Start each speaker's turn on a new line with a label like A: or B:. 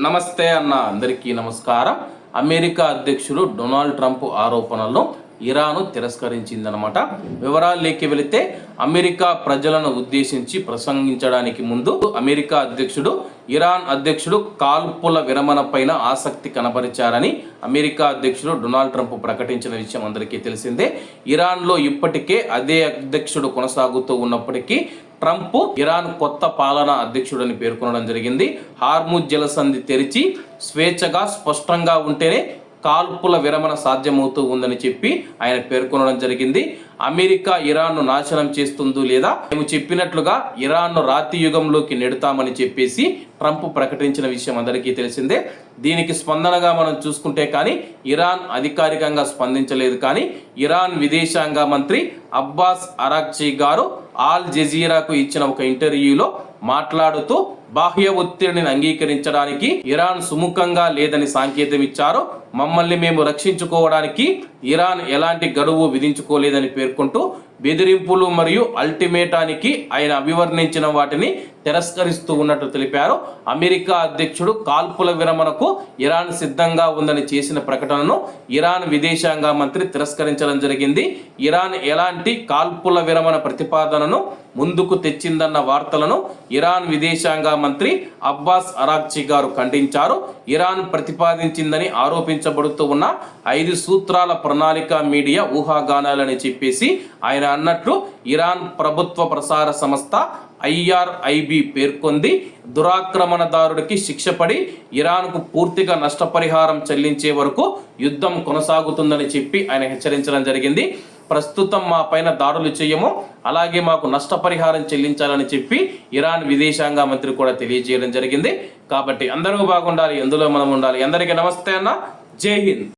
A: నమస్తే అన్న అందరికీ నమస్కారం. అమెరికా అధ్యక్షుడు డొనాల్డ్ ట్రంప్ ఆరోపణలను ఇరాన్ తిరస్కరించిందనమాట. వివరాల్లోకి వెళితే అమెరికా ప్రజలను ఉద్దేశించి ప్రసంగించడానికి ముందు అమెరికా అధ్యక్షుడు ఇరాన్ అధ్యక్షుడు కాల్పుల విరమణ పైన ఆసక్తి కనబరిచారని అమెరికా అధ్యక్షుడు డొనాల్డ్ ట్రంప్ ప్రకటించిన విషయం అందరికీ తెలిసిందే. ఇరాన్లో ఇప్పటికే అదే అధ్యక్షుడు కొనసాగుతూ ఉన్నప్పటికీ ట్రంప్ ఇరాన్ కొత్త పాలనా అధ్యక్షుడని పేర్కొనడం జరిగింది. హార్ముజ్ జలసంధి తెరిచి స్వేచ్ఛగా స్పష్టంగా ఉంటేనే కాల్పుల విరమణ సాధ్యమవుతూ ఉందని చెప్పి ఆయన పేర్కొనడం జరిగింది. అమెరికా ఇరాన్ను నాశనం చేస్తుందో లేదా మేము చెప్పినట్లుగా ఇరాన్ను రాతి యుగంలోకి నెడతామని చెప్పేసి ట్రంప్ ప్రకటించిన విషయం అందరికీ తెలిసిందే. దీనికి స్పందనగా మనం చూసుకుంటే కానీ ఇరాన్ అధికారికంగా స్పందించలేదు. కానీ ఇరాన్ విదేశాంగ మంత్రి అబ్బాస్ అరాక్చీ గారు ఆల్ జజీరాకు ఇచ్చిన ఒక ఇంటర్వ్యూలో మాట్లాడుతూ బాహ్య ఒత్తిడిని అంగీకరించడానికి ఇరాన్ సుముఖంగా లేదని సంకేతం ఇచ్చారు. మమ్మల్ని మేము రక్షించుకోవడానికి ఇరాన్ ఎలాంటి గడువు విధించుకోలేదని పేర్కొంటూ బెదిరింపులు మరియు అల్టిమేటానికి ఆయన అభివర్ణించిన వాటిని తిరస్కరిస్తూ ఉన్నట్టు తెలిపారు. అమెరికా అధ్యక్షుడు కాల్పుల విరమణకు ఇరాన్ సిద్ధంగా ఉందని చేసిన ప్రకటనను ఇరాన్ విదేశాంగ మంత్రి తిరస్కరించడం జరిగింది. ఇరాన్ ఎలాంటి కాల్పుల విరమణ ప్రతిపాదనను ముందుకు తెచ్చిందన్న వార్తలను ఇరాన్ విదేశాంగ మంత్రి అబ్బాస్ అరాక్చీ గారు ఖండించారు. ఇరాన్ ప్రతిపాదించిందని ఆరోపించబడుతూ ఉన్న 5 సూత్రాల ప్రణాళిక మీడియా ఊహాగానాలని చెప్పేసి ఆయన అన్నట్లు ఇరాన్ ప్రభుత్వ ప్రసార సంస్థ IRIB పేర్కొంది. దురాక్రమణదారుడికి శిక్ష పడి ఇరాన్కు పూర్తిగా నష్టపరిహారం చెల్లించే వరకు యుద్ధం కొనసాగుతుందని చెప్పి ఆయన హెచ్చరించడం జరిగింది. ప్రస్తుతం మా పైన దాడులు చేయము, అలాగే మాకు నష్టపరిహారం చెల్లించాలని చెప్పి ఇరాన్ విదేశాంగ మంత్రి కూడా తెలియజేయడం జరిగింది. కాబట్టి అందరూ బాగుండాలి, ఎందులో మనం ఉండాలి. అందరికీ నమస్తే అన్న, జై హింద్.